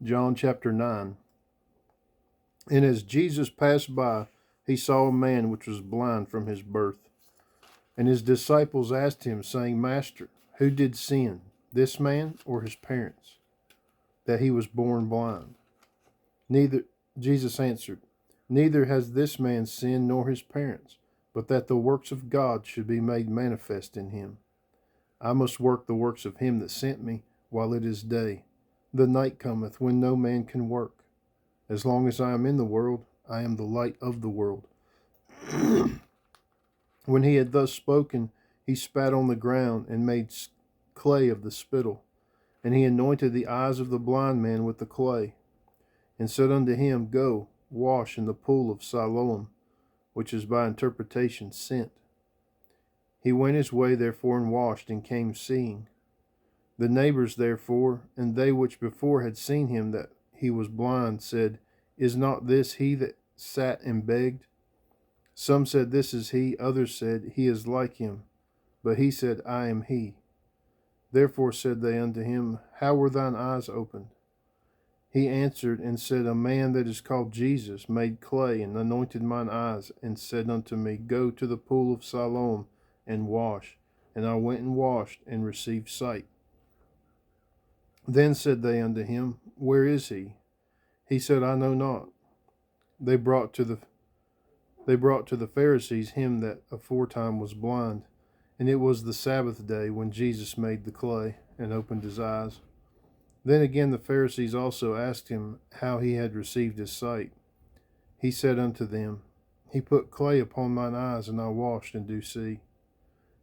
John chapter 9. And as Jesus passed by, he saw a man which was blind from his birth. And his disciples asked him, saying, Master, who did sin, this man or his parents, that he was born blind? Jesus answered, Neither has this man sinned nor his parents, but that the works of God should be made manifest in him. I must work the works of him that sent me while it is day. The night cometh when no man can work. As long as I am in the world, I am the light of the world. When he had thus spoken, he spat on the ground and made clay of the spittle. And he anointed the eyes of the blind man with the clay, and said unto him, Go, wash in the pool of Siloam, which is by interpretation sent. He went his way therefore and washed, and came seeing. The neighbors therefore, and they which before had seen him that he was blind, said, Is not this he that sat and begged? Some said, This is he. Others said, He is like him. But he said, I am he. Therefore said they unto him, How were thine eyes opened? He answered and said, A man that is called Jesus made clay and anointed mine eyes, and said unto me, Go to the pool of Siloam and wash. And I went and washed, and received sight. Then said they unto him, Where is he? He said, I know not. They brought to the Pharisees him that aforetime was blind. And it was the Sabbath day when Jesus made the clay and opened his eyes. Then again the Pharisees also asked him how he had received his sight. He said unto them, He put clay upon mine eyes, and I washed, and do see.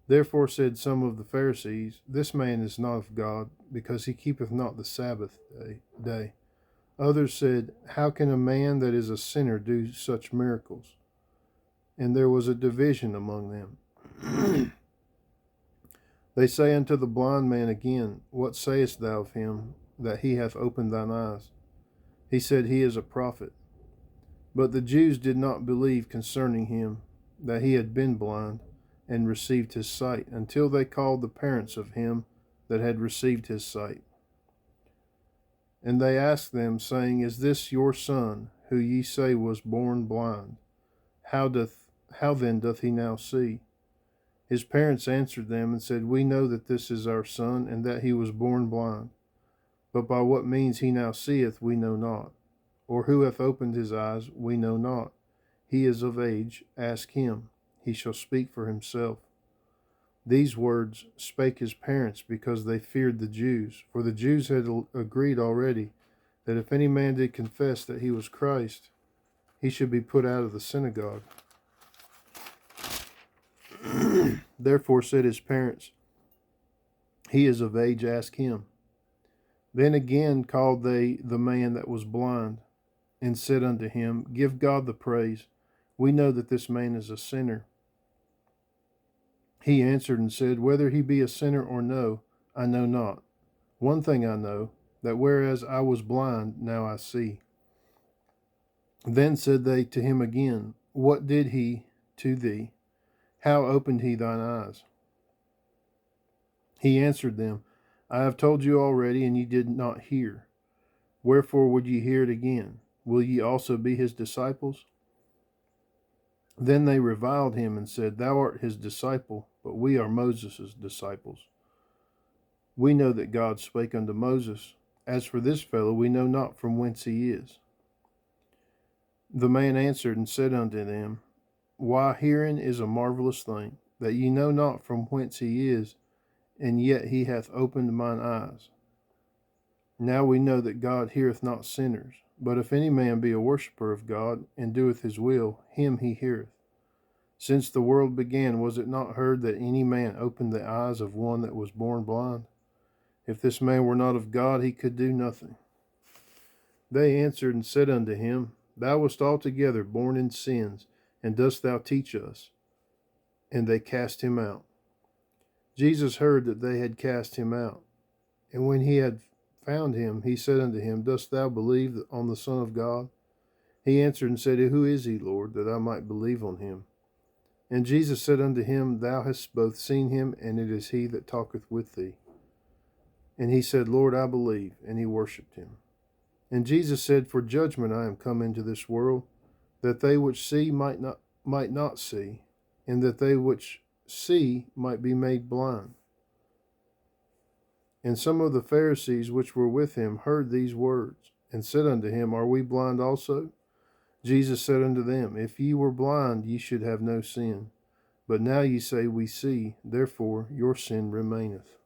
Therefore said some of the Pharisees, This man is not of God, because he keepeth not the Sabbath day. Others said, How can a man that is a sinner do such miracles? And there was a division among them. They say unto the blind man again, What sayest thou of him, that he hath opened thine eyes? He said, He is a prophet. But the Jews did not believe concerning him, that he had been blind, and received his sight, until they called the parents of him that had received his sight. And they asked them, saying, Is this your son, who ye say was born blind? How then doth he now see? His parents answered them and said, We know that this is our son, and that he was born blind. But by what means he now seeth, we know not. Or who hath opened his eyes, we know not. He is of age, ask him. He shall speak for himself. These words spake his parents, because they feared the Jews. For the Jews had agreed already that if any man did confess that he was Christ, he should be put out of the synagogue. Therefore said his parents, He is of age, ask him. Then again called they the man that was blind, and said unto him, Give God the praise. We know that this man is a sinner. He answered and said, Whether he be a sinner or no, I know not. One thing I know, that whereas I was blind, now I see. Then said they to him again, What did he to thee? How opened he thine eyes? He answered them, I have told you already, and ye did not hear. Wherefore would ye hear it again? Will ye also be his disciples? Then they reviled him and said, Thou art his disciple, but we are Moses' disciples. We know that God spake unto Moses. As for this fellow, we know not from whence he is. The man answered and said unto them, Why, hearing is a marvelous thing, that ye know not from whence he is, and yet he hath opened mine eyes. Now we know that God heareth not sinners, but if any man be a worshipper of God, and doeth his will, him he heareth. Since the world began, was it not heard that any man opened the eyes of one that was born blind? If this man were not of God, he could do nothing. They answered and said unto him, Thou wast altogether born in sins, and dost thou teach us? And they cast him out. Jesus heard that they had cast him out. And when he had found him, he said unto him, Dost thou believe on the Son of God? He answered and said, Who is he, Lord, that I might believe on him? And Jesus said unto him, Thou hast both seen him, and it is he that talketh with thee. And he said, Lord, I believe. And he worshipped him. And Jesus said, For judgment I am come into this world, that they which see might not see, and that they which see might be made blind. And some of the Pharisees which were with him heard these words, and said unto him, Are we blind also? Jesus said unto them, If ye were blind, ye should have no sin. But now ye say, We see, therefore your sin remaineth.